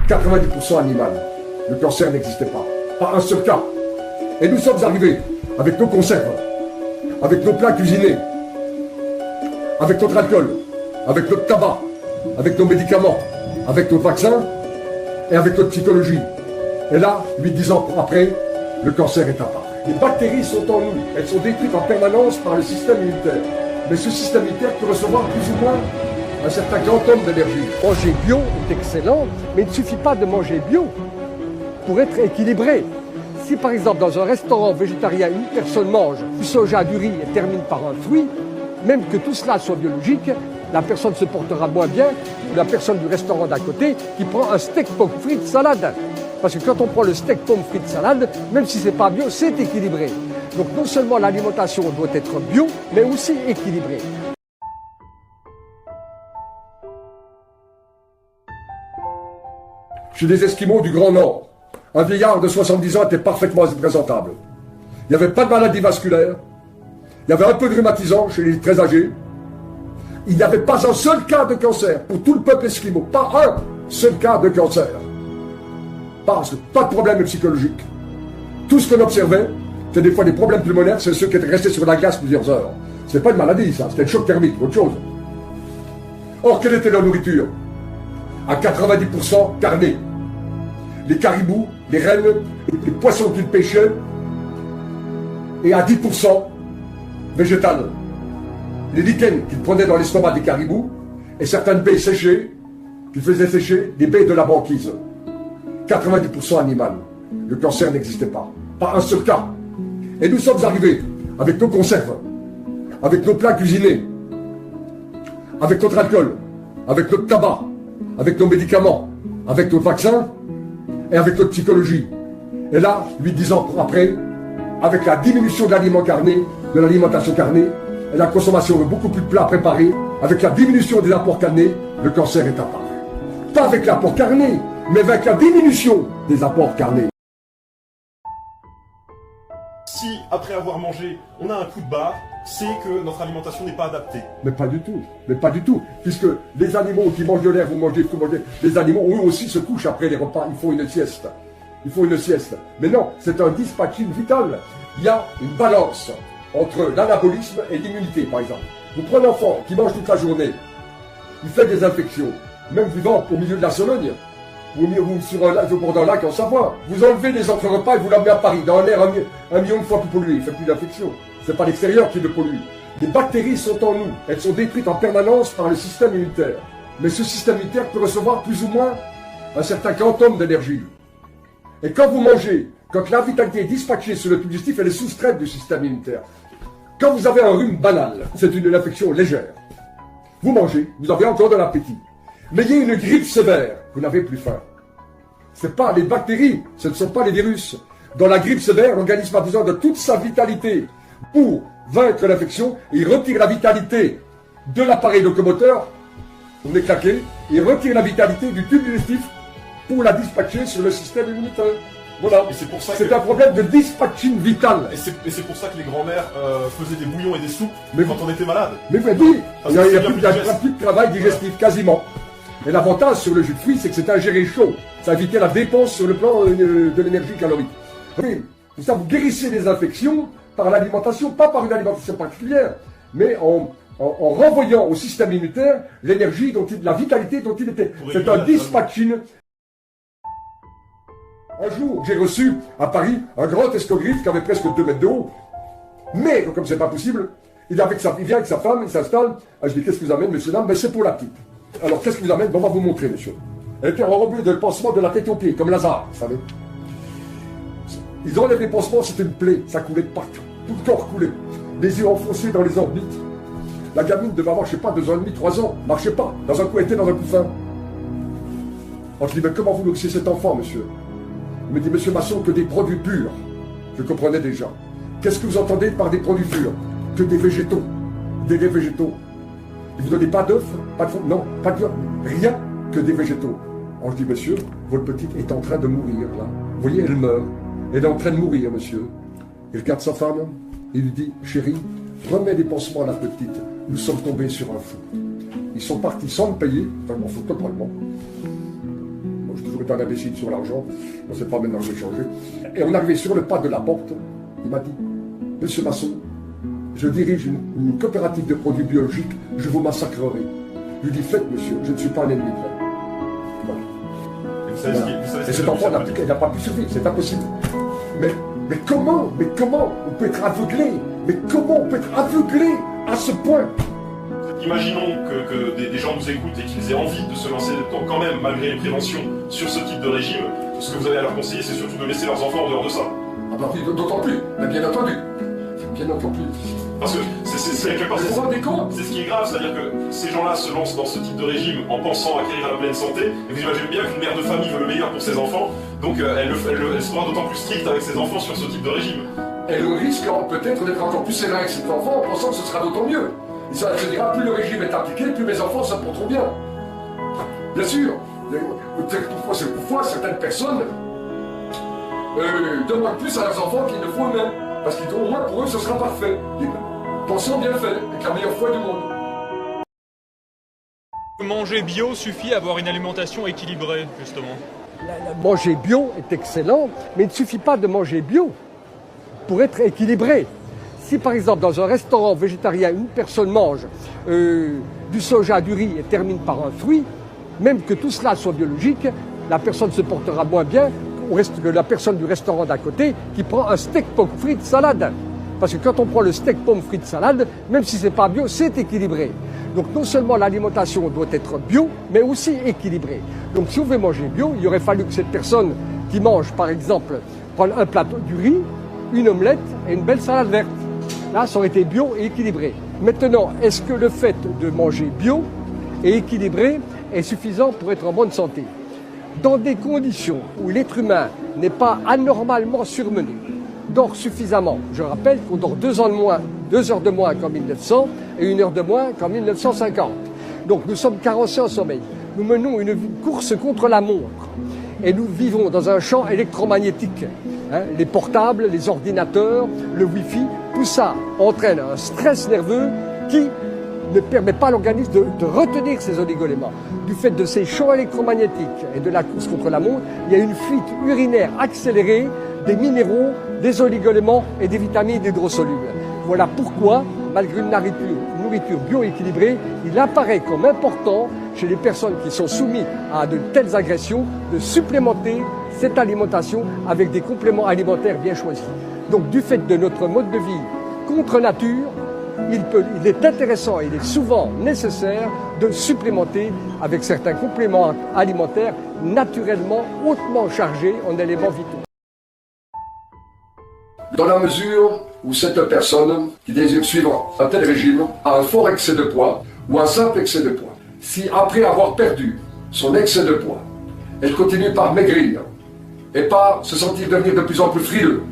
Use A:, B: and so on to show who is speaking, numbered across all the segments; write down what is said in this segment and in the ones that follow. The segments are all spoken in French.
A: 90% animal. Le cancer n'existait pas. Pas un seul cas. Et nous sommes arrivés avec nos conserves, avec nos plats cuisinés, avec notre alcool, avec notre tabac, avec nos médicaments, avec nos vaccins et avec notre psychologie. Et là, 8-10 ans après, le cancer est apparu. Les bactéries sont en nous. Elles sont détruites en permanence par le système immunitaire. Mais ce système immunitaire peut recevoir plus ou moins un certain quantum d'énergie. Manger bio est excellent, mais il ne suffit pas de manger bio pour être équilibré. Si par exemple dans un restaurant végétarien, une personne mange du soja, du riz et termine par un fruit, même que tout cela soit biologique, la personne se portera moins bien que la personne du restaurant d'à côté qui prend un steak pommes frites salade. Parce que quand on prend le steak pommes frites salade, même si c'est pas bio, c'est équilibré. Donc non seulement l'alimentation doit être bio, mais aussi équilibrée. Chez les Esquimaux du Grand Nord, un vieillard de 70 ans était parfaitement présentable. Il n'y avait pas de maladie vasculaire, il y avait un peu de rhumatisant chez les très âgés. Il n'y avait pas un seul cas de cancer pour tout le peuple esquimau, pas un seul cas de cancer. Parce que pas de problème psychologique. Tout ce qu'on observait, c'était des fois des problèmes pulmonaires, c'est ceux qui étaient restés sur la glace plusieurs heures. C'était pas une maladie, ça, c'était le choc thermique, autre chose. Or, quelle était leur nourriture? À 90% carnée. Les caribous, les rennes, les poissons qu'ils pêchaient, et à 10% végétal. Les lichens qu'ils prenaient dans l'estomac des caribous, et certaines baies séchées, qu'ils faisaient sécher des baies de la banquise. 90% animal. Le cancer n'existait pas. Pas un seul cas. Et nous sommes arrivés avec nos conserves, avec nos plats cuisinés, avec notre alcool, avec notre tabac, avec nos médicaments, avec nos vaccins et avec notre psychologie. Et là, 8-10 ans après, avec la diminution de l'aliment carné, de l'alimentation carnée, et la consommation de beaucoup plus de plats préparés, avec la diminution des apports carnés, le cancer est apparu. Pas avec l'apport carné, mais avec la diminution des apports carnés.
B: Si, après avoir mangé, on a un coup de barre, c'est que notre alimentation n'est pas adaptée.
A: Mais pas du tout, puisque les animaux qui mangent de l'air, les animaux, eux aussi se couchent après les repas, ils font une sieste. Mais non, c'est un dispatching vital. Il y a une balance entre l'anabolisme et l'immunité, par exemple. Vous prenez un enfant qui mange toute la journée, il fait des infections, même vivant au milieu de la Sologne, ou sur au bord d'un lac en Savoie. Vous enlevez les entre-repas et vous l'amenez à Paris, dans un air un million de fois plus pollué, il ne fait plus d'infection. C'est pas l'extérieur qui le pollue. Les bactéries sont en nous, elles sont détruites en permanence par le système immunitaire. Mais ce système immunitaire peut recevoir plus ou moins un certain quantum d'énergie. Et quand vous mangez, quand la vitalité est dispatchée sur le tube digestif, elle est soustraite du système immunitaire. Quand vous avez un rhume banal, c'est une infection légère. Vous mangez, vous avez encore de l'appétit. Mais il y a une grippe sévère, vous n'avez plus faim. Ce n'est pas les bactéries, ce ne sont pas les virus. Dans la grippe sévère, l'organisme a besoin de toute sa vitalité pour vaincre l'infection. Il retire la vitalité de l'appareil locomoteur, on est claqué, il retire la vitalité du tube digestif pour la dispatcher sur le système immunitaire. Voilà. Et c'est pour ça c'est un problème de dispatching vital.
B: Et c'est pour ça que les grands-mères faisaient des bouillons et des soupes quand on était malade.
A: Mais oui, il n'y a plus de travail digestif, quasiment. Et l'avantage sur le jus de fruits, c'est que c'est ingéré chaud. Ça évitait la dépense sur le plan de l'énergie calorique. Oui, c'est ça, vous guérissez les infections par l'alimentation, pas par une alimentation particulière, mais en renvoyant au système immunitaire l'énergie, la vitalité dont il était. C'est un dispatching. Un jour, j'ai reçu à Paris un grand escogriffe qui avait presque 2 mètres de haut. Mais, comme c'est pas possible, il vient avec sa femme, il s'installe. Je dis, qu'est-ce que vous amène, monsieur? Non, mais c'est pour la petite. Alors, qu'est-ce que vous amène? On va vous montrer, monsieur. Elle était enrobée de pansements de la tête aux pieds, comme Lazare, vous savez. Ils enlèvent les pansements, c'était une plaie, ça coulait de partout. Tout le corps coulait. Les yeux enfoncés dans les orbites. La gamine devait avoir, je sais pas, 2 ans et demi, 3 ans. Marchait pas. Dans un coup, elle était dans un couffin. Alors, je dis, mais comment vous nourrissez cet enfant, monsieur? Il me dit, monsieur Masson, que des produits purs. Je comprenais déjà. Qu'est-ce que vous entendez par des produits purs? Que des végétaux. Des végétaux. Et vous ne donnez pas d'œufs? Pas de fond? Non, pas de rien que des végétaux. Alors je dis, monsieur, votre petite est en train de mourir, là. Vous voyez, elle meurt. Elle est en train de mourir, monsieur. Il regarde sa femme, il lui dit, chérie, remets des pansements à la petite. Nous sommes tombés sur un fou. Ils sont partis sans me payer, enfin, m'en fous totalement. Moi, je toujours été un imbécile sur l'argent. On ne sait pas maintenant que j'ai changé. Et on arrivait sur le pas de la porte. Il m'a dit, monsieur Masson, je dirige une coopérative de produits biologiques, je vous massacrerai. Je lui dis, faites monsieur, je ne suis pas un ennemi vrai. Voilà. Et cet enfant n'a pas pu survivre, c'est impossible. Mais comment on peut être aveuglé? Mais comment on peut être aveuglé à ce point?
B: Imaginons que des gens nous écoutent et qu'ils aient envie de se lancer quand même, malgré les préventions, sur ce type de régime. Ce que vous avez à leur conseiller, c'est surtout de laisser leurs enfants en dehors de ça.
A: Ah bah d'autant plus, mais bien entendu. Bien entendu.
B: Parce que c'est quelque part, c'est ce qui est grave, c'est-à-dire que ces gens-là se lancent dans ce type de régime en pensant acquérir la pleine santé, et vous imaginez bien qu'une mère de famille veut le meilleur pour ses enfants, donc elle sera d'autant plus stricte avec ses enfants sur ce type de régime.
A: Elle risque peut-être d'être encore plus sévère avec ses enfants en pensant que ce sera d'autant mieux. Et ça se dira, plus le régime est appliqué, plus mes enfants se porteront bien. Bien sûr. Pourquoi certaines personnes demandent plus à leurs enfants qu'ils ne font eux-mêmes. Parce qu'au moins pour eux ce sera parfait. Pensons bien fait, avec la meilleure foi du monde.
C: Manger bio suffit à avoir une alimentation équilibrée, justement.
D: Manger bio est excellent, mais il ne suffit pas de manger bio pour être équilibré. Si par exemple dans un restaurant végétarien, une personne mange du soja, du riz et termine par un fruit, même que tout cela soit biologique, la personne se portera moins bien que la personne du restaurant d'à côté qui prend un steak pomme frites salade. Parce que quand on prend le steak pomme frites salade, même si c'est pas bio, c'est équilibré. Donc non seulement l'alimentation doit être bio, mais aussi équilibrée. Donc si on veut manger bio, il aurait fallu que cette personne qui mange par exemple, prenne un plateau du riz, une omelette et une belle salade verte. Là, ça aurait été bio et équilibré. Maintenant, est-ce que le fait de manger bio et équilibré est suffisant pour être en bonne santé? Dans des conditions où l'être humain n'est pas anormalement surmené, dort suffisamment. Je rappelle qu'on dort 2 heures de moins qu'en 1900 et 1 heure de moins qu'en 1950. Donc nous sommes carencés en sommeil. Nous menons une course contre la montre et nous vivons dans un champ électromagnétique. Les portables, les ordinateurs, le Wi-Fi, tout ça entraîne un stress nerveux qui ne permet pas à l'organisme de retenir ces oligoéléments. Du fait de ces champs électromagnétiques et de la course contre la montre, il y a une fuite urinaire accélérée des minéraux, des oligoéléments et des vitamines hydrosolubles. Voilà pourquoi, malgré une nourriture bioéquilibrée, il apparaît comme important chez les personnes qui sont soumises à de telles agressions de supplémenter cette alimentation avec des compléments alimentaires bien choisis. Donc du fait de notre mode de vie contre nature, il est intéressant et il est souvent nécessaire de supplémenter avec certains compléments alimentaires naturellement hautement chargés en éléments vitaux.
A: Dans la mesure où cette personne qui désire suivre un tel régime a un fort excès de poids ou un simple excès de poids, si après avoir perdu son excès de poids, elle continue par maigrir et par se sentir devenir de plus en plus frileux,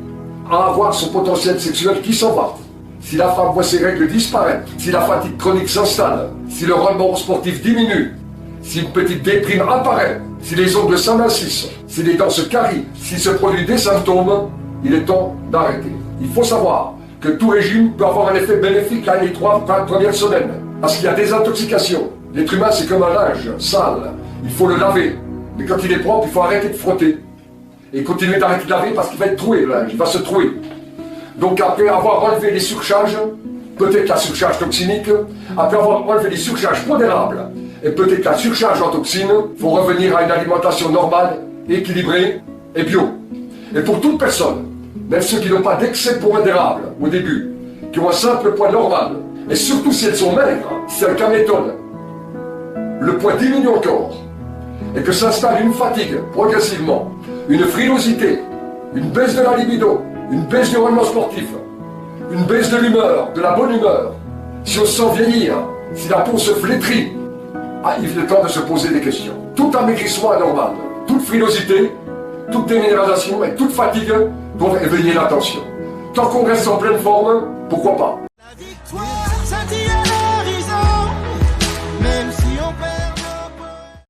A: à avoir son potentiel sexuel qui s'en va, si la femme voit ses règles disparaître, si la fatigue chronique s'installe, si le rendement sportif diminue, si une petite déprime apparaît, si les ongles s'amincissent, si les dents se carient, si se produisent des symptômes, il est temps d'arrêter. Il faut savoir que tout régime peut avoir un effet bénéfique à les 3 premières semaines, parce qu'il y a des intoxications. L'être humain, c'est comme un linge sale. Il faut le laver. Mais quand il est propre, il faut arrêter de frotter. Et continuer d'arrêter de laver parce qu'il va être troué, le linge. Il va se trouer. Donc après avoir enlevé les surcharges, peut-être la surcharge toxinique, après avoir enlevé les surcharges pondérables, et peut-être la surcharge en toxines, il faut revenir à une alimentation normale, équilibrée et bio. Et pour toute personne, même ceux qui n'ont pas d'excès pondérable au début, qui ont un simple poids normal, et surtout si elles sont maigres, si c'est un cas méthode, le poids diminue encore, et que s'installe une fatigue progressivement, une frilosité, une baisse de la libido, une baisse du rendement sportif, une baisse de l'humeur, de la bonne humeur, si on se sent vieillir, si la peau se flétrit, il est temps de se poser des questions. Tout amaigrissement anormal, toute frilosité, toute déminéralisation et toute fatigue doivent éveiller l'attention. Tant qu'on reste en pleine forme, pourquoi pas?
E: La victoire,